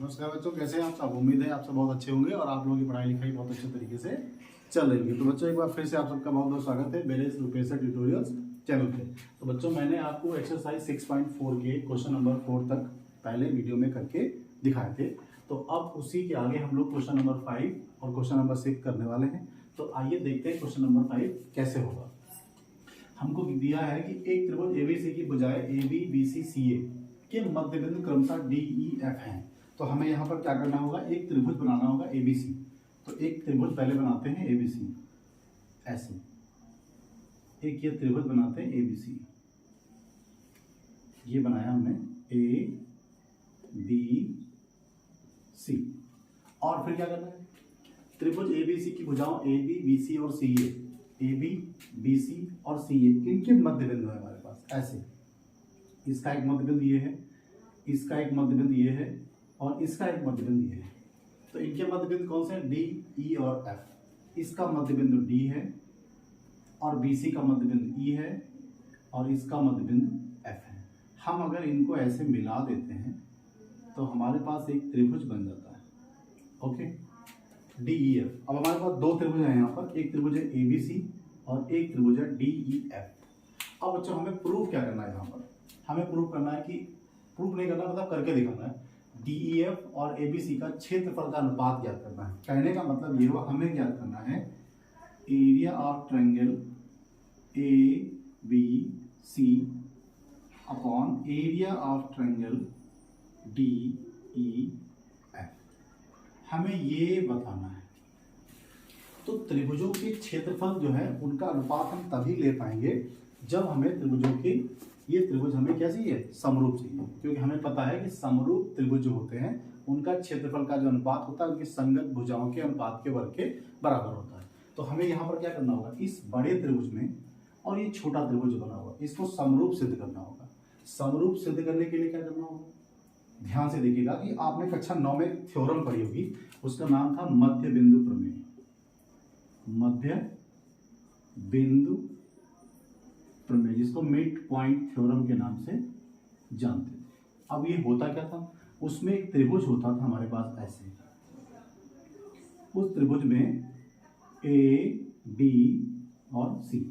नमस्कार बच्चों, कैसे हैं आप सब। उम्मीद है आप सब बहुत अच्छे होंगे और आप लोगों की पढ़ाई लिखाई बहुत अच्छे तरीके से चल रही है। तो बच्चों, एक बार फिर से आप सबका बहुत बहुत स्वागत है मेरे इस रुपेशा ट्यूटोरियल्स चैनल पे। तो बच्चों, मैंने आपको एक्सरसाइज 6.4 के क्वेश्चन नंबर 4 तक पहले वीडियो में करके दिखाए थे। तो अब उसी के आगे हम लोग क्वेश्चन नंबर 5 और क्वेश्चन नंबर 6 करने वाले हैं। तो आइए देखते हैं क्वेश्चन नंबर 5 कैसे होगा। हमको दिया है कि एक त्रिभुज एबीसी की भुजाएं AB BC CA के मध्य बिंदु क्रमशः DEF हैं। तो हमें यहाँ पर क्या करना होगा, एक त्रिभुज बनाना होगा ABC। तो एक त्रिभुज पहले बनाते हैं ABC, ऐसे एक ये त्रिभुज बनाते हैं ABC। ये बनाया हमने ABC। और फिर क्या करना है, त्रिभुज ABC की भुजाओं AB BC और CA, AB BC और CA इनके मध्य बिंदु है हमारे पास ऐसे। इसका एक मध्य बिंदु ये है, इसका एक मध्य बिंदु ये है और इसका एक मध्य बिंदु ये है। तो इनके मध्य बिंदु कौन से हैं, D, E और F। इसका मध्य बिंदु D है और BC का मध्य बिंदु E है और इसका मध्य बिंदु F है। हम अगर इनको ऐसे मिला देते हैं तो हमारे पास एक त्रिभुज बन जाता है। Okay, DEF। अब हमारे पास दो त्रिभुज हैं यहाँ पर, एक त्रिभुज है ABC और एक त्रिभुज है DEF। अब बच्चों, हमें प्रूफ क्या करना है यहाँ पर, हमें प्रूफ करना है कि प्रूफ नहीं करना मतलब करके दिखाना है। DEF और ABC का क्षेत्रफल का अनुपात ज्ञात करना है। कहने का मतलब ये हुआ, हमें ज्ञात करना है area of triangle ABC upon area of triangle DEF। हमें ये बताना है। तो त्रिभुजों के क्षेत्रफल जो है उनका अनुपात हम तभी ले पाएंगे जब हमें त्रिभुजों के, ये त्रिभुज हमें क्या चाहिए, समरूप चाहिए। क्योंकि हमें पता है कि समरूप त्रिभुज जो होते हैं उनका क्षेत्रफल का जो अनुपात होता है उनकी संगत भुजाओं के अनुपात के वर्ग के बराबर होता है। तो हमें यहाँ पर क्या करना होगा, इस बड़े त्रिभुज में और ये छोटा त्रिभुज बना हुआ इसको समरूप सिद्ध करना होगा। समरूप सिद्ध करने के लिए क्या करना होगा, ध्यान से देखिएगा कि आपने कक्षा 9 में थ्योरम पढ़ी होगी, उसका नाम था मध्य बिंदु प्रमेय। मध्य बिंदु प्रमेय, जिसको मिड पॉइंट थ्योरम के नाम से जानते थे। अब ये होता क्या था, उसमें एक त्रिभुज होता था हमारे पास ऐसे। उस त्रिभुज में A, B और C।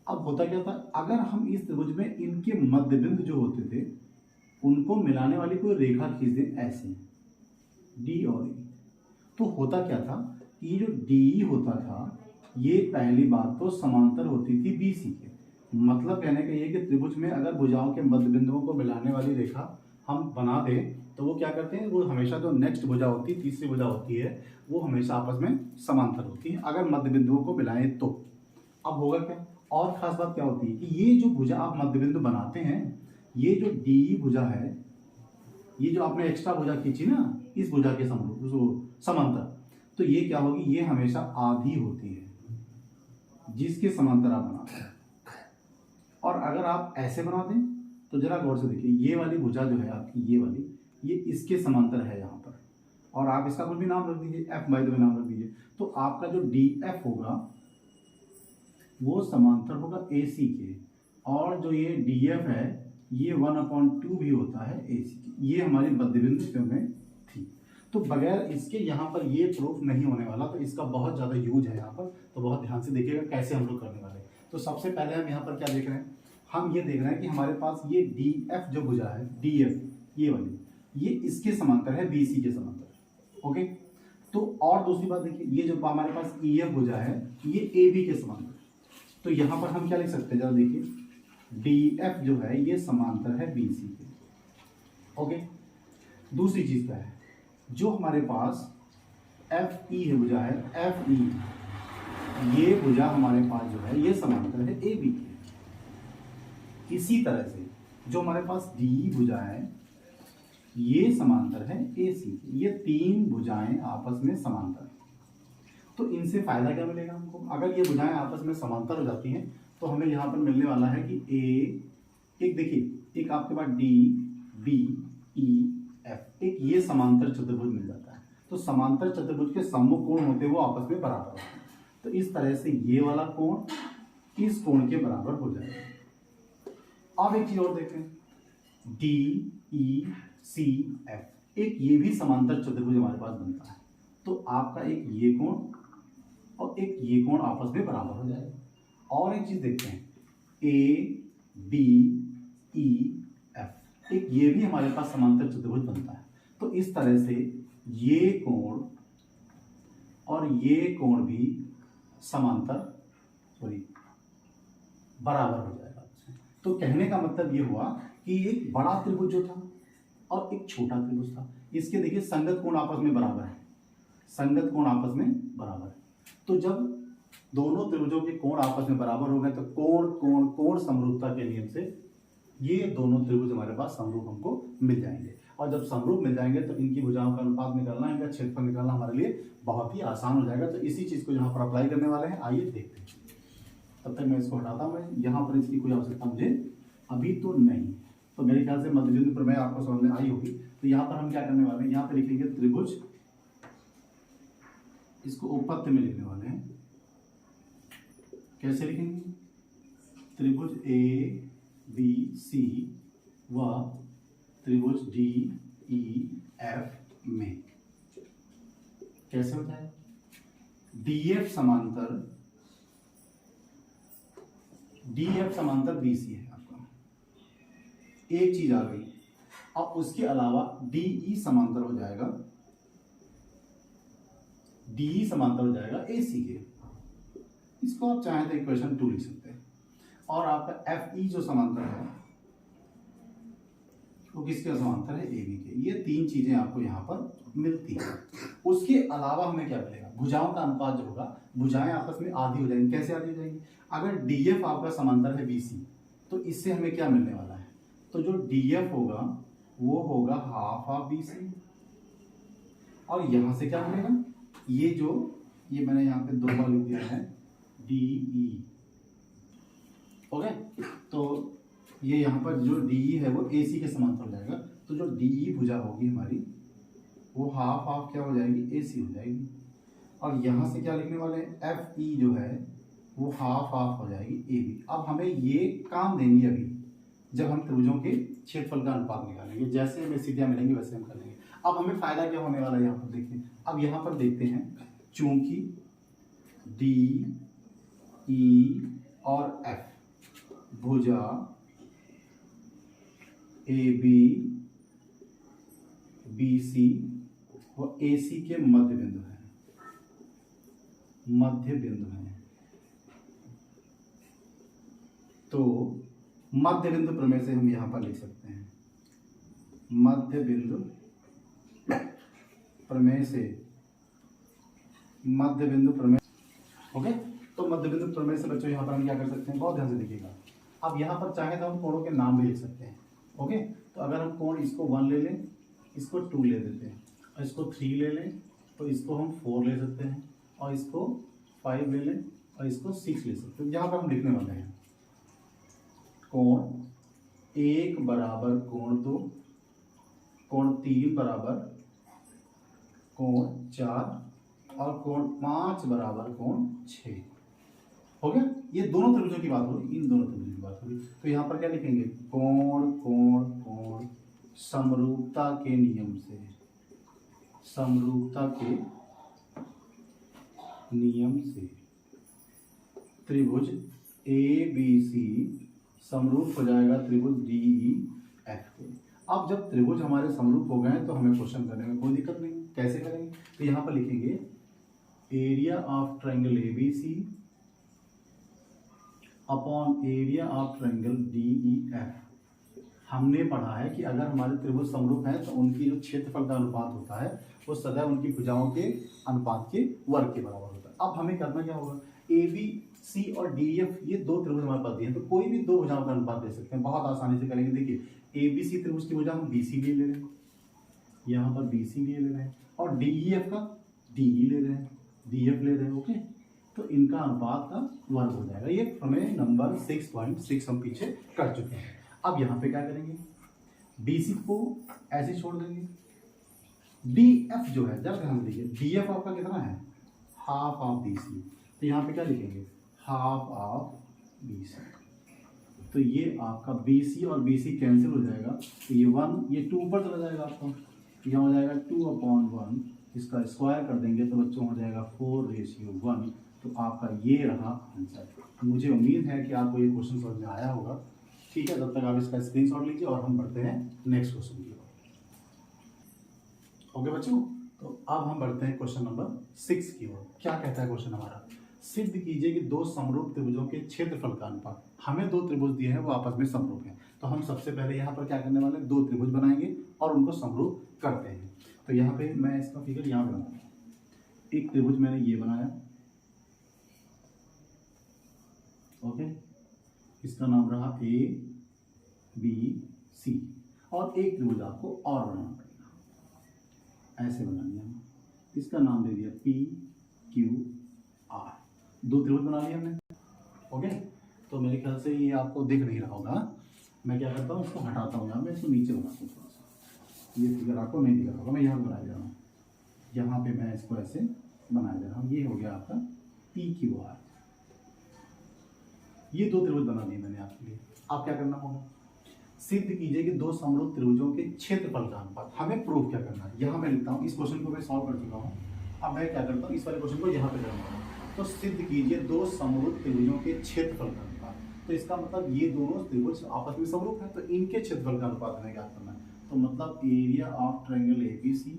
अब होता क्या था, अगर हम इस त्रिभुज में इनके मध्य बिंदु जो होते थे उनको मिलाने वाली कोई रेखा खींच दें ऐसे, D और E, तो होता क्या था कि ये जो DE होता था ये पहली बात तो समांतर होती थी BC के। मतलब कहने का ये कि त्रिभुज में अगर भुजाओं के मध्य बिंदुओं को मिलाने वाली रेखा हम बना दें तो वो क्या करते हैं, वो हमेशा जो नेक्स्ट भुजा होती है, तीसरी भुजा होती है, वो हमेशा आपस में समांतर होती है अगर मध्य बिंदुओं को मिलाएं तो। अब होगा क्या, और खास बात क्या होती है कि ये जो भुजा आप मध्य बिंदु बनाते हैं, ये जो DE भुजा है, ये जो आपने एक्स्ट्रा भुजा खींची ना इस भुजा के समांतर, तो ये क्या होगी, ये हमेशा आधी होती है जिसके समांतर आप बनाते हैं। और अगर आप ऐसे बना दें तो जरा गौर से देखिए, ये वाली भुजा जो है आपकी, ये वाली, ये इसके समांतर है यहाँ पर, और आप इसका कुछ भी नाम रख दीजिए, F बाय द वे नाम रख दीजिए। तो आपका जो DF होगा वो समांतर होगा AC के, और जो ये DF है ये 1/2 भी होता है AC के। ये हमारी मध्य बिंदु में थी। तो बगैर इसके यहाँ पर ये प्रूफ नहीं होने वाला, तो इसका बहुत ज़्यादा यूज है यहाँ पर। तो बहुत ध्यान से देखिएगा कैसे हम लोग करने वाले हैं। तो सबसे पहले हम यहाँ पर क्या देख रहे हैं, हम ये देख रहे हैं कि हमारे पास ये DF जो भुजा है, DF ये वाली, ये इसके समांतर है, BC के समांतर। ओके, तो और दूसरी बात देखिए, ये जो हमारे पास EF भुजा है ये AB के समांतर। तो यहाँ पर हम क्या लिख सकते हैं, जरा देखिए, DF जो है ये समांतर है BC के। ओके, दूसरी चीज क्या है, जो हमारे पास FE है भुजा है, FE ये भुजा हमारे पास जो है ये समांतर है AB के। इसी तरह से जो हमारे पास DE भुजा है ये समांतर है AC की। ये तीन भुजाएं आपस में समांतर हैं। तो इनसे फायदा क्या मिलेगा हमको, अगर ये भुजाएं आपस में समांतर हो जाती हैं तो हमें यहाँ पर मिलने वाला है कि एक देखिए, एक आपके पास D, B, E, F, एक ये समांतर चतुर्भुज मिल जाता है। तो समांतर चतुर्भुज के सम्मुख कोण होते हैं वो आपस में बराबर होते हैं। तो इस तरह से ये वाला कोण इस कोण के बराबर हो जाएगा। अब एक चीज और देखें, DECF एक ये भी समांतर चतुर्भुज हमारे पास बनता है, तो आपका एक ये कोण और एक ये कोण आपस में बराबर हो जाएगा। और एक चीज देखते हैं, ए बी ई एफ, एक ये भी हमारे पास समांतर चतुर्भुज बनता है। तो इस तरह से ये कोण और ये कोण भी समांतर बराबर हो जाएगा। तो कहने का मतलब ये हुआ कि एक बड़ा त्रिभुज जो था और एक छोटा त्रिभुज था, इसके देखिए संगत कोण आपस में बराबर है, संगत कोण आपस में बराबर है। तो जब दोनों त्रिभुजों के कोण आपस में बराबर हो गए तो कोण कोण कोण समरूपता के नियम से ये दोनों त्रिभुज हमारे पास समरूप हमको मिल जाएंगे। और जब समरूप मिल जाएंगे तो इनकी भुजाओं का अनुपात निकालना, इनका क्षेत्रफल निकालना हमारे लिए बहुत ही आसान हो जाएगा। तो इसी चीज को यहाँ पर अप्लाई करने वाले हैं, आइए देखते हैं। तब तक मैं इसको हटाता हूँ, मैं यहाँ पर इसकी कोई आवश्यकता मुझे अभी तो नहीं। तो मेरे ख्याल से मध्यबिंदु प्रमेय आपको समझ में आई होगी। तो यहाँ पर हम क्या करने वाले हैं, यहाँ पे लिखेंगे त्रिभुज, इसको उपपत्ति में लिखने वाले हैं। कैसे लिखेंगे, त्रिभुज ए बी सी व त्रिभुज डी ई एफ में कैसे होता है, डी एफ समांतर बी सी है आपका, एक चीज आ गई। और उसके अलावा डी ई समांतर हो जाएगा, डी ई समांतर हो जाएगा ए सी के। इसको आप चाहें तो इक्वेशन 2 लिख सकते हैं। और आपका एफ ई जो समांतर है वो किसके समांतर है, ए बी के। ये तीन चीजें आपको यहाँ पर मिलती है। उसके अलावा हमें क्या मिलेगा, भुजाओं का अनुपात जो होगा, भुजाएं आपस में आधी हो जाएंगी। कैसे आधी हो जाएंगी, अगर डी एफ आपका समांतर है बी सी, तो इससे हमें क्या मिलने वाला है, तो जो डी एफ होगा वो होगा हाफ ऑफ बी सी। और यहां से क्या मिलेगा, ये जो ये मैंने यहाँ पे 2 बार लिख दिया है डी ई, ओके। तो ये यहाँ पर जो डी ई है वो ए सी के समांतर हो जाएगा। तो जो डी ई भुजा होगी हमारी वो हाफ ऑफ क्या हो जाएगी, ए सी हो जाएगी। और यहाँ से क्या लिखने वाले हैं, एफ ई जो है वो हाफ ऑफ हो जाएगी ए बी। अब हमें ये काम देनी है अभी, जब हम त्रिभुजों के क्षेत्रफल का अनुपात निकालेंगे। जैसे हमें स्थितियां मिलेंगी वैसे हम कर लेंगे। अब हमें फायदा क्या होने वाला है यहाँ पर देखिए। अब यहाँ पर देखते हैं, चूंकि डी ई और एफ भुजा ए बी बी सी व ए सी के मध्य बिंदु है, मध्य बिंदु है। तो मध्य बिंदु प्रमेय से हम यहां पर लिख सकते हैं, मध्य बिंदु प्रमेय से, मध्य बिंदु प्रमेय, ओके। तो मध्य बिंदु प्रमेय से बच्चों यहां पर हम क्या कर सकते हैं, बहुत ध्यान से देखिएगा। अब यहां पर चाहे तो हम कोणों के नाम भी लिख सकते हैं, ओके। तो अगर हम कोण इसको 1 ले लें, इसको 2 ले देते हैं, और इसको 3 ले लें, तो इसको हम 4 ले सकते हैं, और इसको 5 ले लें, और इसको 6 ले सकते हैं। यहाँ पर हम लिखने वाले हैं कोण 1 बराबर कोण 2, कोण 3 बराबर कोण 4, और कोण 5 बराबर कोण 6। हो गया, ये दोनों त्रिभुजों की बात हो रही, इन दोनों त्रिभुजों की बात हो रही। तो यहाँ पर क्या लिखेंगे, कोण कोण कोण समरूपता के नियम से, समरूपता के नियम से त्रिभुज ए बी सी समरूप हो जाएगा त्रिभुज डी ई एफ के। अब जब त्रिभुज हमारे समरूप हो गए तो हमें क्वेश्चन करने में कोई दिक्कत नहीं। कैसे करेंगे, तो यहाँ पर लिखेंगे area of triangle A B C upon area of triangle D E F. हमने पढ़ा है कि अगर हमारे त्रिभुज समरूप हैं तो उनकी जो क्षेत्रफल का अनुपात होता है वो सदैव उनकी भुजाओं के अनुपात के वर्ग के बराबर होता है। अब हमें करना क्या होगा, ए बी सी और डी एफ ये 2 त्रिभुज हमारे पास दिए हैं, तो कोई भी 2 भुजाओं का अनुपात दे सकते हैं, बहुत आसानी से करेंगे। देखिए ए बी सी त्रिभुज की भुजा हम बी सी लिए ले रहे हैं, यहाँ पर बी सी लिए ले रहे हैं, और डी ई एफ का डी ई ले रहे हैं, डी एफ ले रहे हैं, ओके। तो इनका अनुपात का वर्ग हो जाएगा। ये प्रमेय नंबर 6.6 हम पीछे कर चुके हैं। अब यहाँ पे क्या करेंगे, बी सी को ऐसे छोड़ देंगे, डी एफ जो है, जब ध्यान दीजिए डी एफ आपका कितना है, हाफ ऑफ बी सी। तो यहाँ पे क्या लिखेंगे, हाफ ऑफ बी सी। तो ये आपका बी सी और बी सी कैंसिल हो जाएगा, तो ये 1 ये 2 ऊपर चला जाएगा आपका, यहाँ हो जाएगा 2/1, इसका स्क्वायर कर देंगे तो बच्चों हो जाएगा 4:1। तो आपका ये रहा आंसर। मुझे उम्मीद है कि आपको ये क्वेश्चन समझ में आया होगा। ठीक है, तब तक आप इसका स्क्रीनशॉट लीजिए और हम बढ़ते हैं नेक्स्ट क्वेश्चन की ओर। ओके बच्चों, तो अब हम बढ़ते हैं क्वेश्चन नंबर 6 की ओर। क्या कहता है क्वेश्चन हमारा? सिद्ध कीजिए कि दो समरूप त्रिभुजों के क्षेत्रफल का अनुपात। हमें दो त्रिभुज दिए हैं, वो आपस में समरूप हैं। तो हम सबसे पहले यहाँ पर क्या करने वाले हैं, दो त्रिभुज बनाएंगे और उनको समरूप करते हैं। तो यहाँ पे मैं इसका फिगर यहाँ बनाऊंगा। एक त्रिभुज मैंने ये बनाया, ओके, इसका नाम रहा ABC, और एक त्रिभुज आपको और बनाना पड़ेगा, ऐसे बना लिया। इसका नाम दे दिया PQR। दो त्रिभुज बना लिया हमने। ओके, तो मेरे ख्याल से ये आपको दिख नहीं रहा होगा। मैं क्या करता हूँ, इसको हटाता हूँ, यहाँ मैं इसको नीचे बनाता हूँ थोड़ा सा। ये फिगर आपको नहीं दिख रहा होगा, मैं यहाँ बनाया जा रहा हूँ। यहाँ पे मैं इसको ऐसे बनाया जा रहा हूँ। ये हो गया आपका PQR। ये दो त्रिभुज बना दिए मैंने आपके लिए। आप क्या करना होगा, सिद्ध कीजिए कि दो समरूप त्रिभुजों के क्षेत्रफल का अनुपात। हमें प्रूफ क्या करना है, यहाँ मैं लिखता हूँ। इस क्वेश्चन को मैं सॉल्व कर चुका हूँ। अब मैं क्या करता हूँ, इस वाले क्वेश्चन को यहाँ पे करूँगा। तो सिद्ध कीजिए दो समरूप त्रिभुजों के क्षेत्रफल का अनुपात। तो इसका मतलब ये दोनों त्रिभुज आपस में समरूप है, तो इनके क्षेत्रफल का अनुपात हमें ज्ञात करना है। तो मतलब area of triangle ABC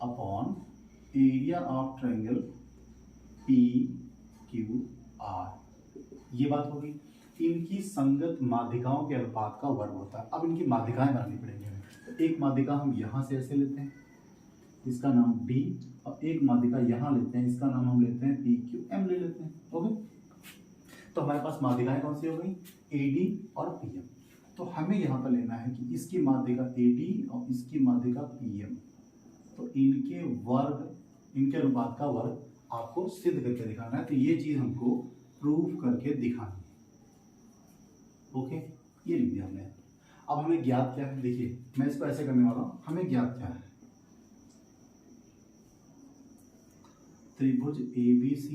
upon area of triangle PQR। ये बात हो गई। इनकी संगत माध्यिकाओं के अनुपात का वर्ग होता है। अब इनकी माध्यिकाएं बनानी पड़ेंगी हमें। तो एक माध्यिका हम यहाँ से ऐसे लेते हैं, इसका नाम D, और एक माध्यिका यहाँ लेते हैं, इसका नाम हम लेते हैं PQM ले लेते हैं। ओके, तो हमारे पास माध्यिकाएं कौन सी हो गई, AD और PM। तो हमें यहाँ पर लेना है कि इसकी माध्यिका AD और इसकी माध्यिका PM, तो इनके वर्ग, इनके अनुपात का वर्ग आपको सिद्ध करके दिखाना है। तो ये चीज हमको प्रूफ करके दिखानी है। ओके, ये लिख दिया हमने। अब हमें ज्ञात क्या है, देखिए मैं इसको ऐसे करने वाला हूं। हमें ज्ञात क्या है, त्रिभुज ABC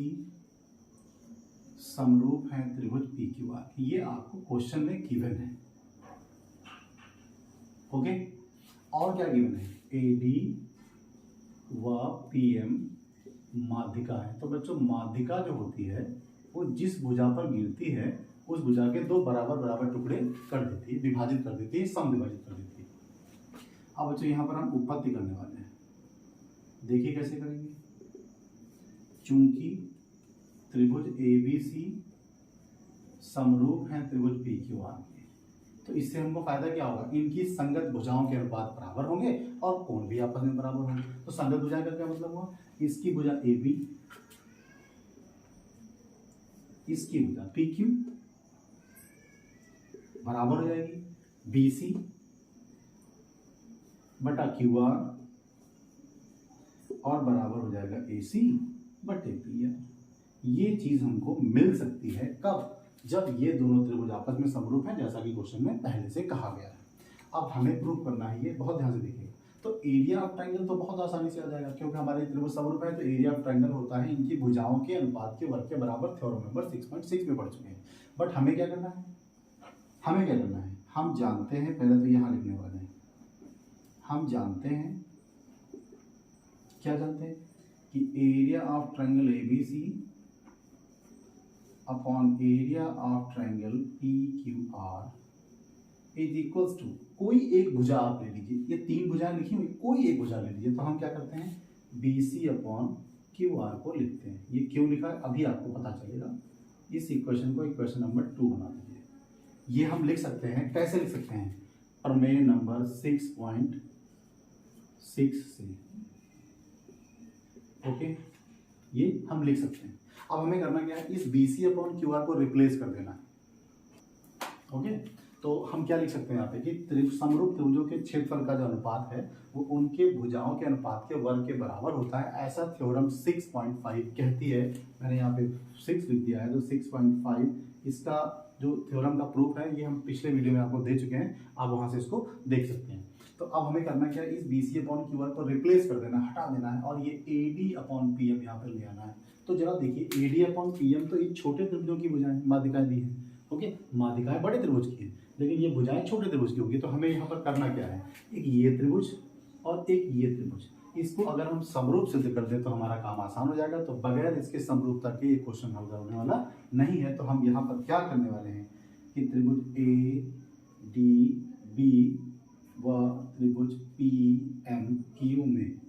समरूप है त्रिभुज PQR। ये आपको क्वेश्चन में गिवन है। ओके, और क्या गिवन है, AD व PM माध्यिका है। तो बच्चों माध्यिका जो होती है वो जिस भुजा पर गिरती है उस भुजा के दो बराबर बराबर टुकड़े कर देती है, विभाजित कर देती है, समविभाजित कर देती है। अब बच्चों यहाँ पर हम उत्पत्ति करने वाले हैं। देखिए कैसे करेंगे। चूंकि त्रिभुज ABC समरूप है त्रिभुज PQR के, तो इससे हमको फायदा क्या होगा, इनकी संगत भुजाओं के अनुपात बराबर होंगे और कोण भी आपस में बराबर होंगे। तो संगत भुजा का क्या मतलब हुआ, इसकी भुजा AB, इसकी भुजा PQ बराबर हो जाएगी BC बटा QR, और बराबर हो जाएगा AC बटे PM। ये चीज हमको मिल सकती है कब, जब ये दोनों त्रिभुज आपस में समरूप हैं, जैसा कि क्वेश्चन में पहले से कहा गया है। अब हमें प्रूव करना है, ये बहुत ध्यान से देखिएगा। तो एरिया ऑफ ट्रायंगल तो बहुत आसानी से आ जाएगा, क्योंकि हमारे त्रिभुज समरूप है। तो एरिया ऑफ ट्रायंगल होता है इनकी भुजाओं के अनुपात के वर्ग के बराबर। थ्योरम नंबर 6.6 में पढ़ चुके हैं। बट हमें क्या करना है, हमें क्या करना है, हम जानते हैं, पहले तो यहाँ लिखने वाले हैं। हम जानते हैं, क्या जानते हैं, कि area of triangle ABC upon area of triangle PQR is equals to, कोई एक भुजा आप ले लीजिए, ये तीन भुजाएं लिखी हुई, कोई एक भुजा ले लीजिए। तो हम क्या करते हैं, BC अपॉन QR को लिखते हैं। ये क्यों लिखा है अभी आपको पता चलेगा। इस इक्वेशन को इक्वेशन नंबर 2 बना दीजिए। ये हम लिख सकते हैं, कैसे लिख सकते हैं, प्रमेय नंबर 6.6 से। ओके, ये हम लिख सकते हैं। अब हमें करना क्या है, इस BC अपॉन QR को रिप्लेस कर देना है। ओके, तो हम क्या लिख सकते हैं यहाँ पे कि समरूप त्रिभुजों के क्षेत्रफल का जो अनुपात है वो उनके भुजाओं के अनुपात के वर्ग के बराबर होता है, ऐसा थ्योरम 6.5 कहती है। मैंने यहाँ पे 6 लिख दिया है, तो 6.5 इसका जो थ्योरम का प्रूफ है, ये हम पिछले वीडियो में आपको दे चुके हैं, आप वहाँ से इसको देख सकते हैं। तो अब हमें करना क्या है, इस BC अपॉन QR को रिप्लेस कर देना, हटा देना है, और ये AD अपॉन PM यहाँ पर ले आना है। तो जरा देखिए, AD अपॉन PM तो ये छोटे त्रिभुजों की भुजाएं माध्यिकाएं दी हैं। ओके, माध्यिकाएं बड़े त्रिभुज की है, लेकिन ये भुजाएं छोटे त्रिभुज की होगी। तो हमें यहाँ पर करना क्या है, एक ये त्रिभुज और एक ये त्रिभुज, इसको अगर हम समरूप सिद्ध कर दें तो हमारा काम आसान हो जाएगा। तो बगैर इसके समरूपता के ये क्वेश्चन हल होने वाला नहीं है। तो हम यहाँ पर क्या करने वाले हैं कि त्रिभुज ए डी बी व त्रिभुज पी एम क्यू में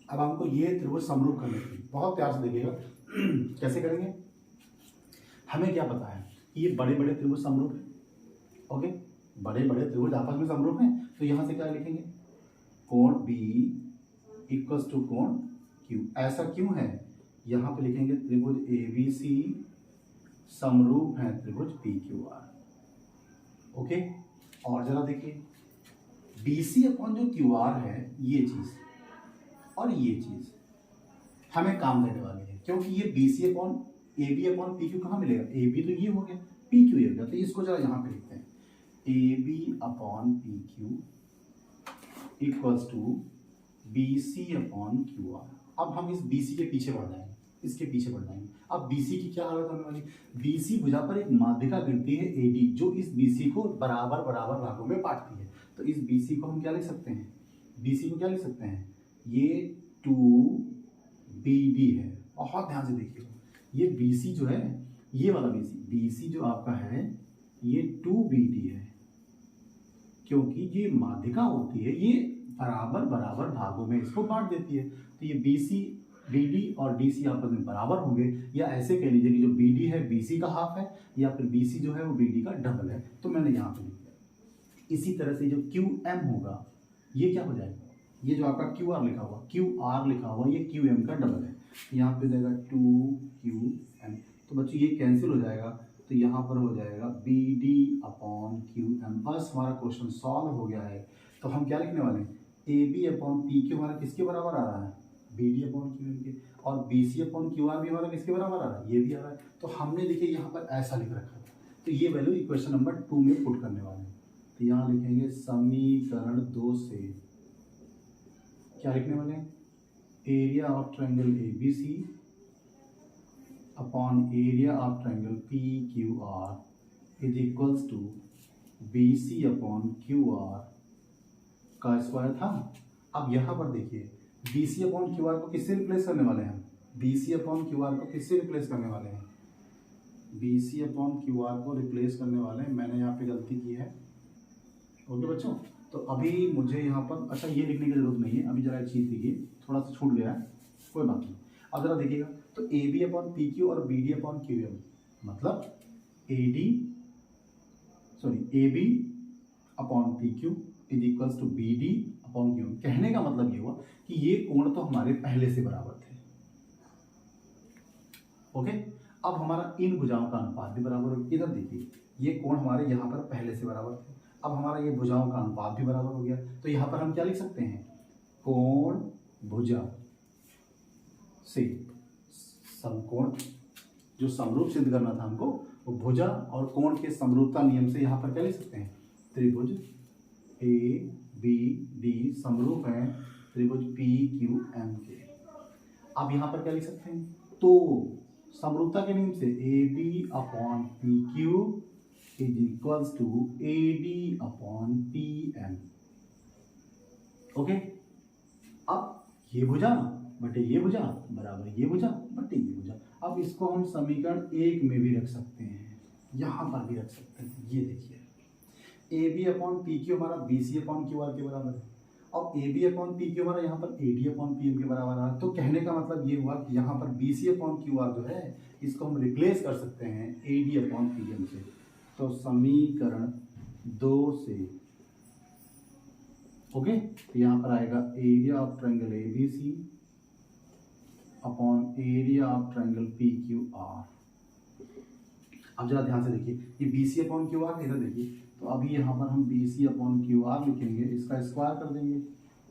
अब हमको ये त्रिभुज समरूप करने के लिए, बहुत प्यार से देखिएगा कैसे करेंगे। हमें क्या पता है कि ये बड़े बड़े त्रिभुज समरूप है। ओके, बड़े बड़े त्रिभुज आपस में समरूप हैं। तो यहाँ से क्या लिखेंगे, कोण बी इक्वल्स टू कोण क्यू। ऐसा क्यों है, यहाँ पे लिखेंगे त्रिभुज ए बी सी समरूप है त्रिभुज पी क्यू आर। ओके, और जरा देखिए बी सी अपॉन जो क्यू आर है, ये चीज और ये चीज हमें काम देने वाली है, क्योंकि ये B C upon A B upon P Q कहाँ मिलेगा, ए बी तो ये हो गया, पी क्यू ये हो गया। तो इसको जरा यहाँ पे लिखते हैं, A B upon P Q equals to B C upon Q R. अब हम इस बी सी के पीछे बढ़ जाएंगे, इसके पीछे बढ़ जाएंगे। अब बी सी की क्या हालत होने वाली, बी सी भुजा पर एक माध्यिका गिरती है ए डी, जो इस बी सी को बराबर बराबर भागों में बांटती है। तो इस बी सी को हम क्या लिख सकते हैं, बी सी को क्या लिख सकते हैं, ये 2BD है। बहुत ध्यान से देखिएगा, ये BC जो है, ये वाला BC जो आपका है ये 2BD है, क्योंकि ये माध्यिका होती है, ये बराबर बराबर भागों में इसको बांट देती है। तो ये BC BD और DC आपस में बराबर होंगे, या ऐसे कह लीजिए कि जो BD है BC का हाफ है, या फिर BC जो है वो BD का डबल है। तो मैंने यहाँ पे लिख दिया। इसी तरह से जो QM होगा ये क्या हो जाएगा, ये जो आपका QR लिखा हुआ ये QM का डबल है। यहाँ पे जाएगा 2QM। तो बच्चों ये कैंसिल हो जाएगा, तो यहाँ पर हो जाएगा BD अपॉन QM। बस हमारा क्वेश्चन सॉल्व हो गया है। तो हम क्या लिखने वाले हैं, AB अपॉन PQ हमारा किसके बराबर आ रहा है, BD अपॉन QM के, और BC अपॉन QR भी हमारा किसके बराबर आ रहा है, ये भी आ रहा है। तो हमने देखिए यहाँ पर ऐसा लिख रखा है। तो ये वैल्यू इक्वेशन नंबर 2 में पुट करने वाले हैं। तो यहाँ लिखेंगे समीकरण 2 से क्या लिखने वाले हैं, area of triangle ABC upon area of triangle PQR is equals to BC upon QR का स्क्वायर था। अब यहाँ पर देखिए BC अपॉन QR को किससे रिप्लेस करने वाले हैं, BC अपॉन QR को किससे रिप्लेस करने वाले हैं, BC अपॉन QR को रिप्लेस करने वाले हैं। मैंने यहाँ पे गलती की है। ओके बच्चों, तो अभी मुझे यहाँ पर अच्छा ये लिखने की जरूरत नहीं है, अभी जरा एक चीज़ देखिए, थोड़ा सा छूट गया है, कोई बात नहीं। अब जरा देखिएगा, तो AB अपॉन PQ और BD अपॉन QM, मतलब AB upon PQ is equals to BD upon QM। कहने का मतलब ये हुआ कि ये कोण तो हमारे पहले से बराबर थे। ओके, अब हमारा इन भुजाओं का अनुपात भी बराबर हो। इधर देखिए, ये कोण हमारे यहाँ पर पहले से बराबर थे, अब हमारा ये भुजाओं का अनुपात भी बराबर हो गया। तो यहाँ पर हम क्या लिख सकते हैं, कोण भुजा से समकोण, जो समरूप सिद्ध करना था हमको, वो भुजा और कोण के समरूपता नियम से यहाँ पर क्या लिख सकते हैं, त्रिभुज ABD समरूप है त्रिभुज PQM के। अब यहाँ पर क्या लिख सकते हैं, तो समरूपता के नियम से AB upon PQ is equals to AD upon PM। Okay, अब ये भुजा बटे ये भुजा बराबर ये भुजा बटे ये भुजा। अब इसको हम समीकरण 1 में भी रख सकते हैं, यहाँ पर भी रख सकते हैं। ये देखिए AB अपॉन PQ हमारा BC अपॉन QR के बराबर है, और AB अपॉन PQ हमारा यहाँ पर AD अपॉन PM के बराबर आ रहा है। तो कहने का मतलब ये हुआ कि यहाँ पर BC अपॉन QR जो है इसको हम रिप्लेस कर सकते हैं AD अपॉन PM से। तो समीकरण 2 से ओके, तो यहाँ पर आएगा area of triangle ABC upon area of triangle PQR। अब जरा ध्यान से देखिए, ये BC अपॉन QR इधर देखिए, तो अभी यहाँ पर हम BC अपॉन QR लिखेंगे, इसका स्क्वायर कर देंगे।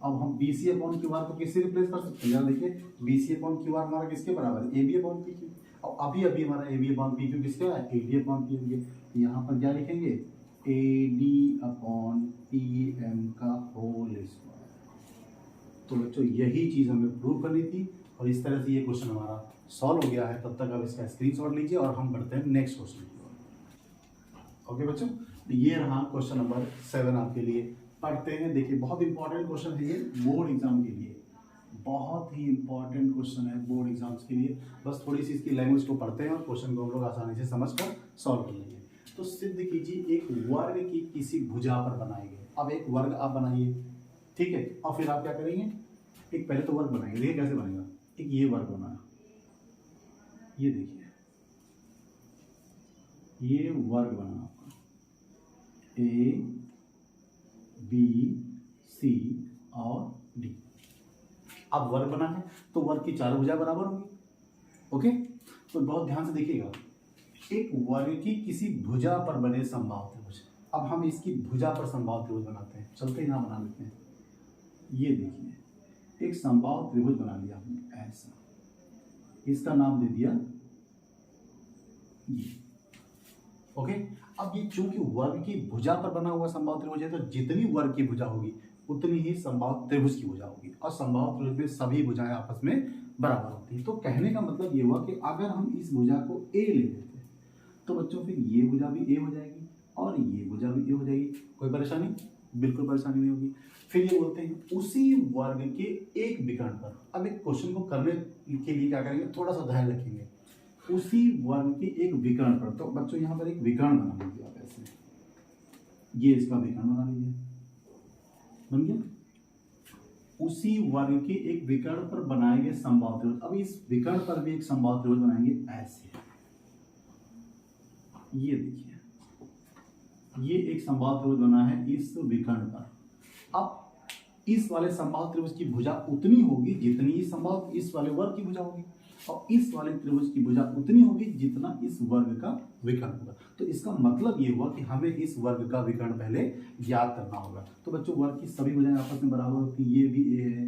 अब हम BC अपॉन QR को किससे रिप्लेस कर सकते हैं, जरा देखिए BC अपॉन QR हमारा किसके बराबर है, AB अपॉन PQ। और अभी अभी हमारा AB अपॉन PQ किसका है, AD अपॉन PM के। यहाँ पर क्या लिखेंगे, AD अपॉन PM का होल स्क्वायर। तो बच्चों यही चीज़ हमें प्रूव करनी थी, और इस तरह से ये क्वेश्चन हमारा सॉल्व हो गया है। तब तक आप इसका स्क्रीनशॉट लीजिए और हम बढ़ते हैं नेक्स्ट क्वेश्चन की ओर। ओके बच्चों, ये रहा क्वेश्चन नंबर 7 आपके लिए। पढ़ते हैं, देखिए बहुत इंपॉर्टेंट क्वेश्चन है ये बोर्ड एग्जाम के लिए, बहुत ही इंपॉर्टेंट क्वेश्चन है बोर्ड एग्जाम्स के लिए। बस थोड़ी सी इसकी लैंग्वेज को पढ़ते हैं और क्वेश्चन को हम लोग आसानी से समझ कर सॉल्व कर लेंगे। तो सिद्ध कीजिए एक वर्ग की किसी भुजा पर बनाए गए। अब एक वर्ग आप बनाइए, ठीक है, और फिर आप क्या करेंगे, एक पहले तो वर्ग बनाएंगे। देखिए कैसे बनेगा, एक ये वर्ग बना, ये देखिए ये वर्ग बना आपका ए बी सी और डी। अब वर्ग बना है तो वर्ग की चारों भुजा बराबर होगी। ओके, तो बहुत ध्यान से देखिएगा, एक वर्ग की किसी भुजा पर बने समबाहु त्रिभुज। अब हम इसकी भुजा पर समबाहु त्रिभुज बनाते हैं, चलते ही यहाँ बना लेते हैं। ये देखिए एक समबाहु त्रिभुज बना लिया हमने ऐसा, इसका नाम दे दिया ये। ओके, अब ये चूंकि वर्ग की भुजा पर बना हुआ समबाहु त्रिभुज है, तो जितनी वर्ग की भुजा होगी उतनी ही समबाहु त्रिभुज की भुजा होगी, और समबाहु त्रिभुज में सभी भुजाएं आपस में बराबर होती हैं। तो कहने का मतलब ये हुआ कि अगर हम इस भुजा को ए ले लेते हैं तो बच्चों फिर ये भुजा भी ए हो जाएगी और ये भुजा भी ए हो जाएगी। कोई परेशानी? बिल्कुल परेशानी नहीं होगी। फिर ये बोलते हैं उसी वर्ग के एक विकर्ण पर। अब एक क्वेश्चन को करने के लिए क्या करेंगे, थोड़ा सा ध्यान रखेंगे, उसी वर्ग के एक विकर्ण पर। तो बच्चों यहाँ पर एक विकर्ण बना लीजिए आप ऐसे, ये इसका विकर्ण बना लीजिए, बन गया। उसी वर्ग के एक विकर्ण पर बनाएंगे समबाहु त्रिभुज। अब इस विकर्ण पर भी एक समबाहु त्रिभुज बनाएंगे ऐसे, ये देखिए ये एक समबाहु त्रिभुज बना है इस विकर्ण पर। अब इस वाले समबाहु त्रिभुज की भुजा उतनी होगी जितनी इस वाले वर्ग की भुजा होगी, और इस वाले त्रिभुज की भुजा उतनी होगी जितना इस वर्ग का विकर्ण होगा। तो इसका मतलब ये हुआ कि हमें इस वर्ग का विकर्ण पहले ज्ञात करना होगा। तो बच्चों वर्ग की सभी भुजाएं आपस में बराबर होती हैं, ये भी ए है,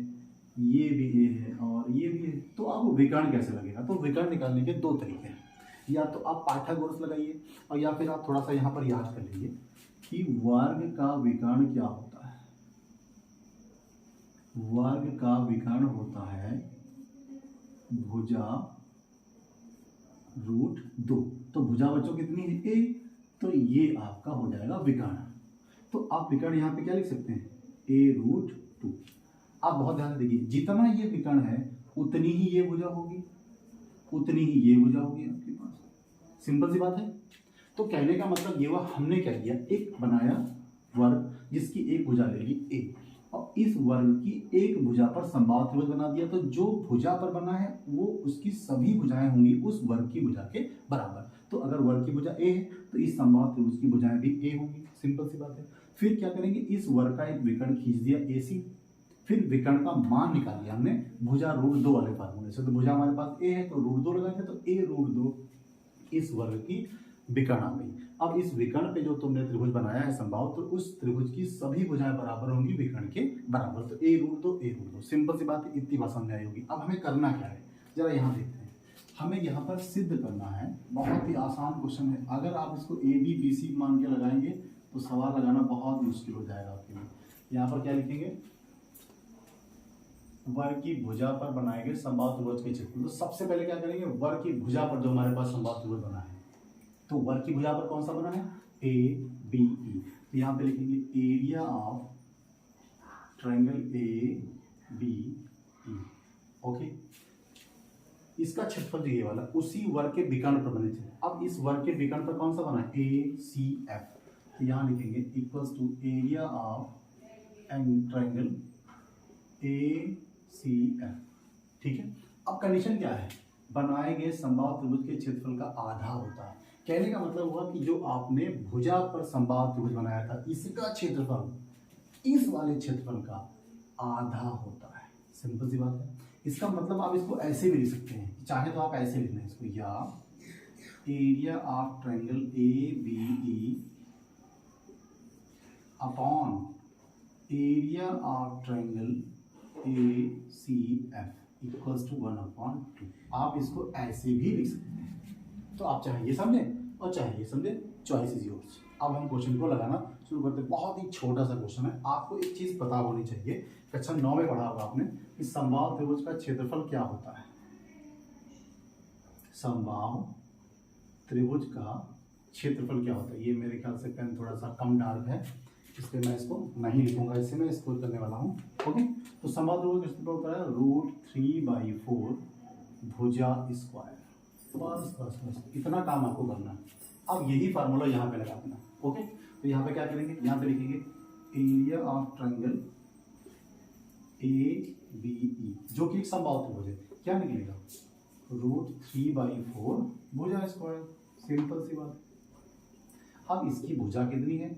ये भी ए है और ये भी है। तो अब विकर्ण कैसे लगेगा, तो विकर्ण निकालने के दो तरीके हैं, या तो आप पाइथागोरस लगाइए और या फिर आप थोड़ा सा यहाँ पर याद कर लीजिए कि वर्ग का विकर्ण क्या होता है। वर्ग का विकर्ण होता है भुजा रूट 2। तो भुजा बच्चों कितनी है, ए, तो ये आपका हो जाएगा विकर्ण। तो आप विकर्ण यहाँ पे क्या लिख सकते हैं, ए रूट 2। आप बहुत ध्यान से देखिए, जितना ये विकर्ण है उतनी ही ये भुजा होगी, उतनी ही ये भुजा होगी आपके पास। सिंपल सी बात है। तो कहने का मतलब ये हुआ, हमने क्या किया, एक बनाया वर्ग जिसकी एक भुजा ले ली ए, और इस वर्ग की एक भुजा पर समबाहु त्रिभुज बना दिया। तो जो भुजा पर बना है वो उसकी सभी भुजाएं होंगी उस वर्ग की भुजा के बराबर। तो अगर वर्ग की भुजा ए है तो इस समबाहु त्रिभुज की भुजाएं भी ए होंगी। सिंपल सी बात है। फिर क्या करेंगे, इस वर्ग का एक विकर्ण खींच दिया AC, फिर विकर्ण का मान निकाल लिया हमने भुजा रूट 2 वाले फार्मूले से। तो भुजा हमारे पास ए है तो रूट 2 लगाएंगे, तो ए रूट 2 इस वर्ग की विकर्ण आ गई। अब इस विकर्ण पे जो तुमने त्रिभुज बनाया है समबाहु, तो उस त्रिभुज की सभी भुजाएं बराबर होंगी विकर्ण के बराबर। तो ए रूट 2 ए रूट 2, सिंपल सी बात है, इतनी बात समझ आई होगी। अब हमें करना क्या है, जरा यहाँ देखते हैं। हमें यहाँ पर सिद्ध करना है, बहुत ही आसान क्वेश्चन है। अगर आप इसको ए बी बी सी मान के लगाएंगे तो सवाल लगाना बहुत मुश्किल हो जाएगा आपके लिए। यहाँ पर क्या लिखेंगे, वर्ग की भुजा पर बनाएंगे समबाहु त्रिभुज के क्षेत्रफल। तो सबसे पहले क्या करेंगे, वर्ग की भुजा पर जो हमारे पास समबाहु त्रिभुज बना है, तो वर्ग की भुजा पर कौन सा बना है, ए बी ई। तो यहाँ पे लिखेंगे area of triangle A B E. Okay, इसका क्षेत्रफल ये वाला उसी वर्ग के विकर्ण पर बने थे। अब इस वर्ग के विकर्ण पर कौन सा बना है, ए सी एफ। तो यहाँ लिखेंगे equals to area of triangle A C F. ठीक है, अब कंडीशन क्या है, बनाए गए समबाहु त्रिभुज के क्षेत्रफल का आधा होता है। कहने का मतलब हुआ कि जो आपने भुजा पर समबाहु त्रिभुज बनाया था इसका क्षेत्रफल इस वाले क्षेत्रफल का आधा होता है। सिंपल सी बात है। इसका मतलब आप इसको ऐसे भी लिख सकते हैं, चाहे तो आप ऐसे लिख लें इसको, या area of triangle A B E upon area of triangle A C F equals to 1/2। आप इसको ऐसे भी लिख सकते हैं। तो आप चाहे ये समझें और चाहे ये समझें, चॉइस इज योर्स। अब हम क्वेश्चन को लगाना शुरू करते हैं। बहुत ही छोटा सा क्वेश्चन है। आपको एक चीज पता होनी चाहिए, कक्षा 9 में पढ़ा होगा आपने कि समबाहु त्रिभुज का क्षेत्रफल क्या होता है। समबाहु त्रिभुज का क्षेत्रफल क्या होता है। ये मेरे ख्याल से पेन थोड़ा सा कम डार्क है, इसलिए मैं इसको नहीं लिखूंगा, इससे मैं इसको करने वाला हूँ। ओके, तो समबाहु त्रिभुज का क्षेत्रफल होता है √3/4 भुजा स्क्वायर। बस बस बस इतना काम आपको करना है। अब यही फार्मूला यहाँ पे लगा देना। ओके, तो यहाँ पे क्या करेंगे, यहाँ पे लिखेंगे एरिया ऑफ ट्रायंगल ABE जो कि एक समबाहु त्रिभुज है। क्या निकलेगा, √3/4 भुजा स्क्वायर। सिंपल सी बात। अब इसकी भुजा कितनी है,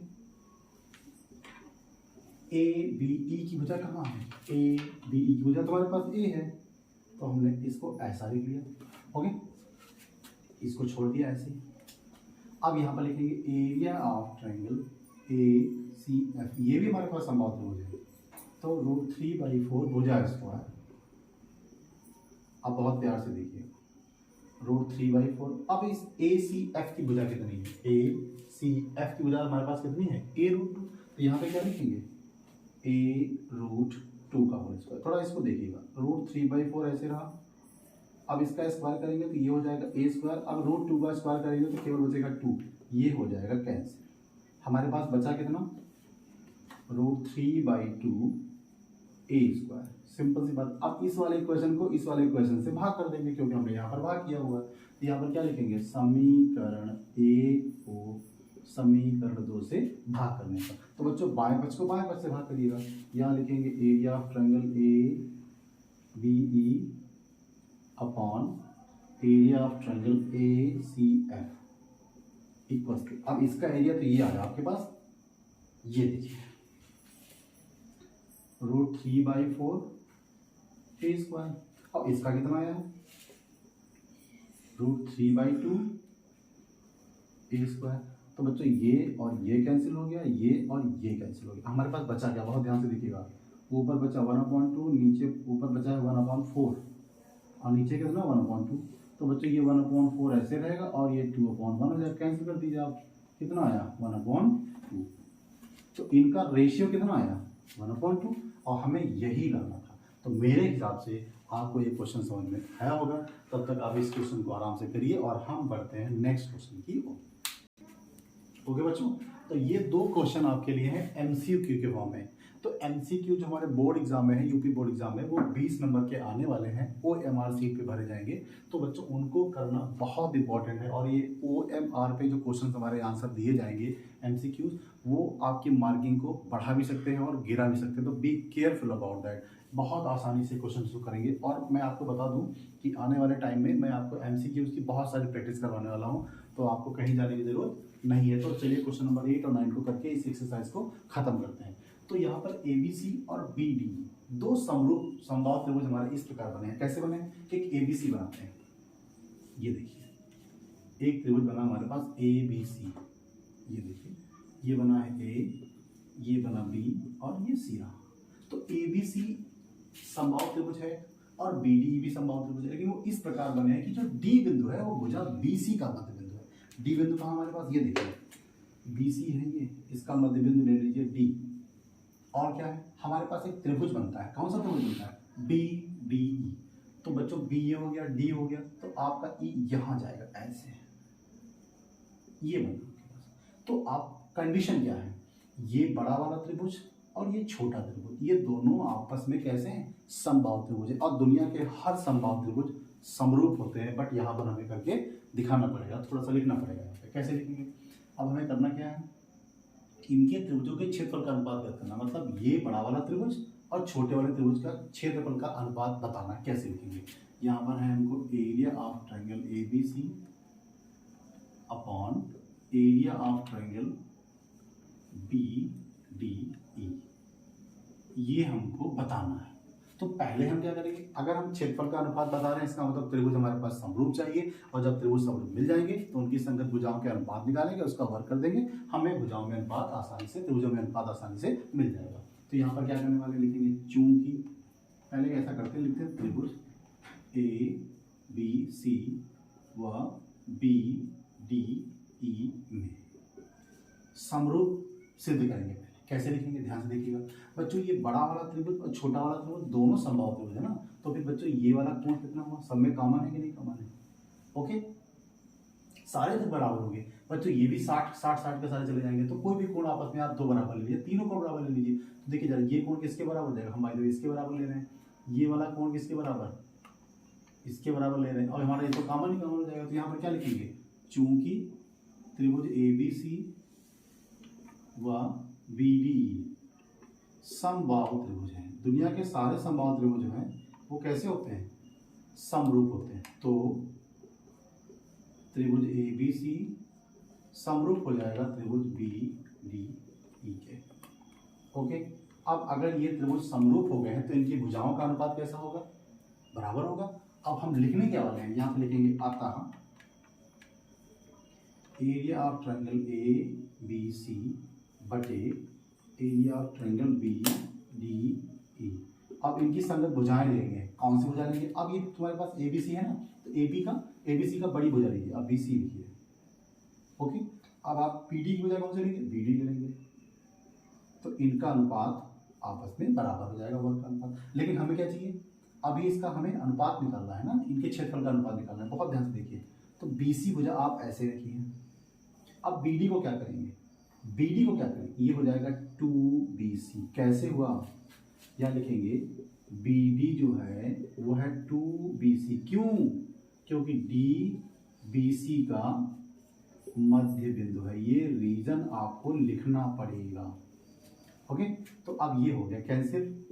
ABE की भुजा कहाँ है, ABE की भुजा तुम्हारे पास A है, तो हमने इसको ऐसा लिख लिया। ओके, इसको छोड़ दिया ऐसे। अब यहाँ पर लिखेंगे एरिया ऑफ ट्रायंगल ACF, ये भी हमारे पास समबाहु त्रिभुज है, तो √3/4 भुजा स्क्वायर। अब बहुत प्यार से देखिए, √3/4। अब इस ACF की भुजा कितनी है, ACF की भुजा हमारे पास कितनी है, A√2। तो यहाँ पे क्या लिखेंगे, A√2 का होल स्क्वायर। थोड़ा इसको देखिएगा, √3/4 ऐसे रहा, अब इसका स्क्वायर करेंगे तो ये हो जाएगा A²। अब √2 का स्क्वायर करेंगे तो केवल बचेगा 2, ये हो जाएगा कैंसिल। हमारे पास बचा कितना, √3/2 A²। सिंपल सी बात। अब इस वाले इक्वेशन को इस वाले इक्वेशन से भाग कर देंगे, क्योंकि हमने यहाँ पर भाग किया हुआ है। तो यहाँ पर क्या लिखेंगे, समीकरण 1 को समीकरण 2 से भाग करने का। तो बच्चों बाएं पक्ष को बाएं पक्ष से भाग करिएगा। यहाँ लिखेंगे area of triangle ABE upon area of triangle ACF equal to, अब इसका एरिया तो ये आ रहा है आपके पास, ये देखिए √3/4 A²। अब इसका कितना आया है, √3/2 A²। तो बच्चों ये और ये कैंसिल हो गया, ये और ये कैंसिल हो गया। हमारे पास बचा क्या, बहुत ध्यान से देखिएगा, ऊपर बचा 1/2, नीचे ऊपर बचा है 1/4 और नीचे कितना 1/2। तो बच्चों ये 1/4 ऐसे रहेगा और ये 2/1 हो जाएगा, कैंसिल कर दीजिए आप। कितना आया 1/2। तो इनका रेशियो कितना आया 1/2, और हमें यही लाना था। तो मेरे हिसाब से आपको ये क्वेश्चन समझ में आया होगा। तब तक आप इस क्वेश्चन को आराम से करिए और हम बढ़ते हैं नेक्स्ट क्वेश्चन की ओर। ओके बच्चों, तो ये 2 क्वेश्चन आपके लिए हैं MCQ के फॉर्म में। तो MCQ जो हमारे बोर्ड एग्जाम में है, यूपी बोर्ड एग्जाम में, वो 20 नंबर के आने वाले हैं, OMR सीट पे भरे जाएंगे। तो बच्चों उनको करना बहुत इंपॉर्टेंट है, और ये OMR पे जो क्वेश्चन हमारे आंसर दिए जाएंगे MCQ, वो आपकी मार्किंग को बढ़ा भी सकते हैं और गिरा भी सकते हैं। तो बी केयरफुल अबाउट दैट। बहुत आसानी से क्वेश्चन करेंगे, और मैं आपको बता दूं कि आने वाले टाइम में मैं आपको MCQs की बहुत सारी प्रैक्टिस करवाने वाला हूँ, तो आपको कहीं जाने की जरूरत नहीं है। तो चलिए क्वेश्चन नंबर 8 और 9 को करके इस एक्सरसाइज को खत्म करते हैं। तो यहाँ पर ABC और BD 2 समरूप समबाहु त्रिभुज हमारे इस प्रकार बने हैं। कैसे बने, एक ABC बनाते हैं। ये देखिए एक त्रिभुज बना हमारे पास ABC, ये देखिए ये बना है A, ये बना B और ये C रहा। तो ABC समबाहु त्रिभुज है और BD भी समबाहु त्रिभुज है, लेकिन वो इस प्रकार बने हैं कि जो D बिंदु है वो भुजा BC का मध्य बिंदु है। D बिंदु कहाँ हमारे पास, ये देखिए BC है, ये इसका मध्य बिंदु ले लीजिए D। और क्या है, हमारे पास एक त्रिभुज बनता है। कौन सा त्रिभुज बनता है, BDE। तो बच्चों B ये हो गया, D हो गया, तो आपका E यहां जाएगा ऐसे, ये बना। तो आप कंडीशन क्या है, ये बड़ा वाला त्रिभुज और ये छोटा त्रिभुज, ये दोनों आपस में कैसे हैं, समबाहु त्रिभुज है। और दुनिया के हर समबाहु त्रिभुज समरूप होते हैं, बट यहाँ पर हमें करके दिखाना पड़ेगा, थोड़ा सा लिखना पड़ेगा यहाँ पे। कैसे लिखेंगे, अब हमें करना क्या है, इनके त्रिभुजों के क्षेत्रफल का अनुपात ज्ञात करना। मतलब ये बड़ा वाला त्रिभुज और छोटे वाले त्रिभुज का क्षेत्रफल का अनुपात बताना। कैसे लिखेंगे, यहाँ पर है हमको area of triangle ABC upon area of triangle BDE, ये हमको बताना है। तो पहले हम क्या करेंगे, अगर हम क्षेत्रफल का अनुपात बता रहे हैं, इसका मतलब त्रिभुज हमारे पास समरूप चाहिए, और जब त्रिभुज समरूप मिल जाएंगे तो उनकी संगत भुजाओं के अनुपात निकालेंगे, उसका वर्ग कर देंगे, हमें भुजाओं में अनुपात आसानी से, त्रिभुजों में अनुपात आसानी से मिल जाएगा। तो यहाँ पर क्या करने वाले, लिखेंगे चूंकि, पहले ऐसा करते लिखते हैं त्रिभुज ABC व BDE में समरूप सिद्ध करेंगे। कैसे लिखेंगे, ध्यान से देखिएगा बच्चों, ये बड़ा वाला त्रिभुज और छोटा वाला त्रिभुज दोनों समबाहु त्रिभुज है ना। तो फिर बच्चों ये वाला कोण कितना हुआ, सब में कॉमन है कि नहीं कॉमन है, ओके सारे तो बराबर होंगे बच्चों, ये भी 60 60 60 के सारे चले जाएंगे, तो कोई भी कोण आपस में आप दो बराबर ले लीजिए, तीनों को बराबर ले लीजिए। तो देखिए जरा ये कोण किसके बराबर हो जाएगा, हम भाई इसके बराबर ले रहे हैं, ये वाला कोण किसके बराबर, इसके बराबर ले रहे हैं, और हमारा ये तो कॉमन ही कॉमन हो जाएगा। तो यहाँ पर क्या लिखेंगे, चूंकि त्रिभुज ABC व BDE समबाहु त्रिभुज हैं, दुनिया के सारे समबाहु त्रिभुज जो हैं वो कैसे होते हैं, समरूप होते हैं। तो त्रिभुज ABC समरूप हो जाएगा त्रिभुज BDE के। ओके, अब अगर ये त्रिभुज समरूप हो गए हैं तो इनकी भुजाओं का अनुपात कैसा होगा, बराबर होगा। अब हम लिखने क्या वाले हैं, यहाँ पे लिखेंगे अतः एरिया ऑफ ट्रायंगल ABC बटे एरिया ऑफ ट्रायंगल BDE। अब इनकी संगत भुजाएं लेंगे, कौन सी भुजा लेंगे, अब ये तुम्हारे पास ABC है ना, तो ABC का बड़ी भुजा लीजिए, अब BC लिखिए। ओके, अब आप PD की भुजा कौन सी लेंगे, BD ले लेंगे, तो इनका अनुपात आपस में बराबर हो जाएगा, वर्ग का अनुपात। लेकिन हमें क्या चाहिए, अभी इसका हमें अनुपात निकालना है ना, इनके क्षेत्रफल का अनुपात निकालना है, बहुत ध्यान से देखिए। तो BC भुजा आप ऐसे रखिए, अब BD को क्या करेंगे, BD को क्या करेंगे, ये हो जाएगा 2BC। कैसे हुआ, या लिखेंगे BD जो है वो है 2BC, क्यों, क्योंकि DBC का मध्य बिंदु है, ये रीजन आपको लिखना पड़ेगा। ओके, तो अब ये हो गया कैंसिल,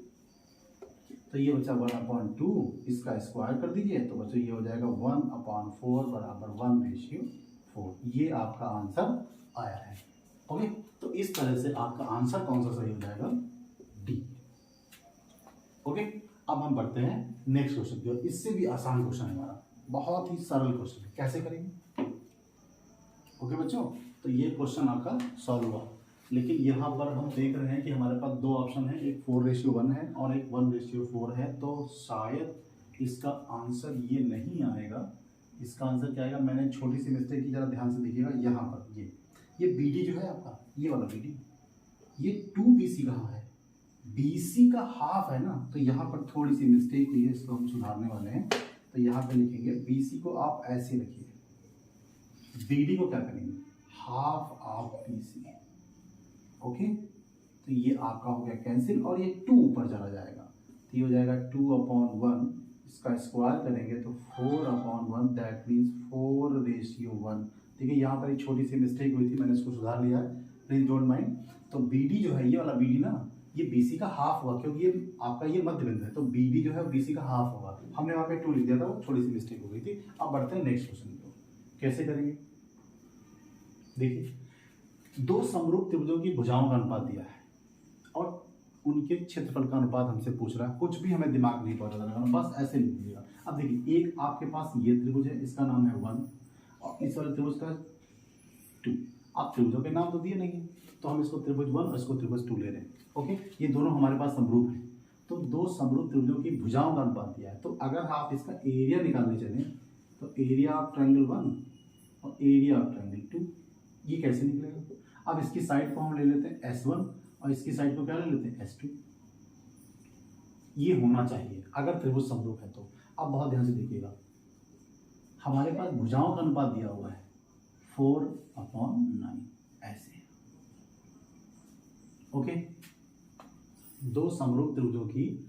तो ये बचा 1/2, इसका स्क्वायर कर दीजिए, तो बच्चों ये हो जाएगा 1/4 बराबर 1/4। ये आपका आंसर आया है। ओके, तो इस तरह से आपका आंसर कौन सा सही हो जाएगा, डी। ओके, अब हम बढ़ते हैं नेक्स्ट क्वेश्चन की ओर। इससे भी आसान क्वेश्चन है हमारा, बहुत ही सरल क्वेश्चन है, कैसे करेंगे। ओके बच्चों, तो ये क्वेश्चन आपका सॉल्व हुआ, लेकिन यहाँ पर हम देख रहे हैं कि हमारे पास दो ऑप्शन है, एक 4:1 है और एक 1:4 है, तो शायद इसका आंसर ये नहीं आएगा। इसका आंसर क्या आएगा, मैंने छोटी सी मिस्टेक की, जरा ध्यान से देखिएगा। यहाँ पर ये BD जो है आपका, ये वाला BD, ये 2BC कहाँ है, BC का हाफ है ना, तो यहाँ पर थोड़ी सी मिस्टेक हुई है, इसको हम सुधारने वाले हैं। तो यहाँ पे लिखेंगे BC को आप ऐसे रखिए, BD को क्या करेंगे, हाफ ऑफ BC। ओके, तो ये आपका हो गया कैंसिल, और ये 2 ऊपर चला जाएगा, तो ये हो जाएगा 2/1, इसका स्क्वायर करेंगे तो 4/1, दैट मीन्स 4:1। देखिए यहाँ पर एक छोटी सी मिस्टेक हुई थी, मैंने इसको सुधार लिया है, प्लीज डोंट माइंड। तो BD जो है, ये वाला BD ना, ये BC का हाफ हुआ, क्योंकि ये आपका ये मध्य बिंदु है, तो BD जो है BC का हाफ होगा। हमने वहाँ पे 2 लिख दिया था, वो थोड़ी सी मिस्टेक हो गई थी। अब बढ़ते हैं नेक्स्ट क्वेश्चन को, कैसे करेंगे। देखिए दो समरूप त्रिभुजों की भुजाओं का अनुपात दिया है और उनके क्षेत्रफल का अनुपात हमसे पूछ रहा है, कुछ भी हमें दिमाग नहीं पड़ता लगाना, बस ऐसे लिख दीजिएगा। अब देखिए एक आपके पास ये त्रिभुज है, इसका नाम है 1, और इस वाले त्रिभुज का 2। आप त्रिभुजों के नाम तो दिए नहीं है, तो हम इसको त्रिभुज 1 और इसको त्रिभुज 2 ले रहे हैं। ओके, ये दोनों हमारे पास समरूप हैं, तो दो समरूप त्रिभुजों की भुजाओं का अनुपात दिया है। तो अगर आप इसका एरिया निकालने चले, तो एरिया ऑफ ट्रायंगल 1 और एरिया ऑफ ट्रायंगल 2, ये कैसे निकलेगा। अब इसकी साइड को हम ले लेते हैं S1 और इसकी साइड को क्या ले लेते हैं S2। ये होना चाहिए अगर त्रिभुज समरूप है तो। अब बहुत ध्यान से देखिएगा, हमारे पास भुजाओं का अनुपात दिया हुआ है 4/9, ऐसे। ओके, दो समरूप त्रिभुजों की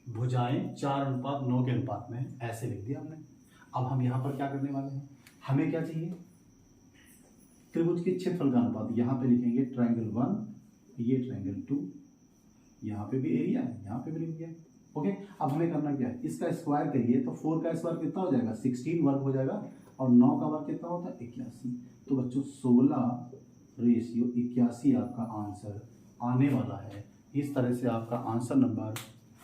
भुजाएं 4/9 के अनुपात में, ऐसे लिख दिया हमने। अब हम यहाँ पर क्या करने वाले हैं, हमें क्या चाहिए, त्रिभुज के क्षेत्रफल का अनुपात। यहाँ पे लिखेंगे ट्रायंगल 1, ये ट्रायंगल 2, यहाँ पे भी एरिया है, यहाँ पे भी लिख दिया। ओके, अब हमें करना क्या है, इसका स्क्वायर करिए, तो 4 का स्क्वायर कितना हो जाएगा, 16 वर्ग हो जाएगा, और 9 का वर्ग कितना होता है, 81। तो बच्चों 16:81 आपका आंसर आने वाला है। इस तरह से आपका आंसर नंबर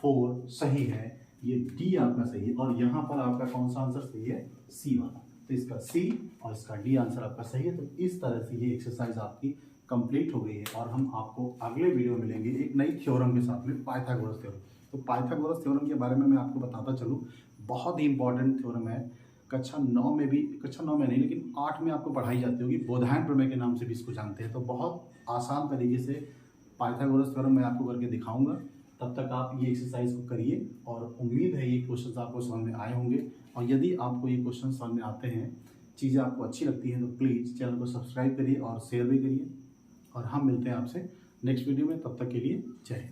4 सही है, ये डी आपका सही है, और यहाँ पर आपका कौन सा आंसर सही है, सी वाला। तो इसका सी और इसका डी आंसर आपका सही है। तो इस तरह से ये एक्सरसाइज आपकी कंप्लीट हो गई है, और हम आपको अगले वीडियो में मिलेंगे एक नई थ्योरम के साथ में, पाइथागोरस थ्योरम। तो पाइथागोरस थ्योरम के बारे में मैं आपको बताता चलूँ, बहुत ही इंपॉर्टेंट थ्योरम है। कक्षा 9 में भी, कक्षा 9 में नहीं लेकिन 8 में आपको पढ़ाई जाती होगी, बोधायन प्रमेय के नाम से भी इसको जानते हैं। तो बहुत आसान तरीके से पाइथागोरस थ्योरम मैं आपको करके दिखाऊंगा। तब तक आप ये एक्सरसाइज को करिए, और उम्मीद है ये क्वेश्चंस आपको समझ में आए होंगे। और यदि आपको ये क्वेश्चन समझ में आते हैं, चीज़ें आपको अच्छी लगती हैं तो प्लीज़ चैनल को सब्सक्राइब करिए और शेयर भी करिए। और हम मिलते हैं आपसे नेक्स्ट वीडियो में, तब तक के लिए जय हिंद।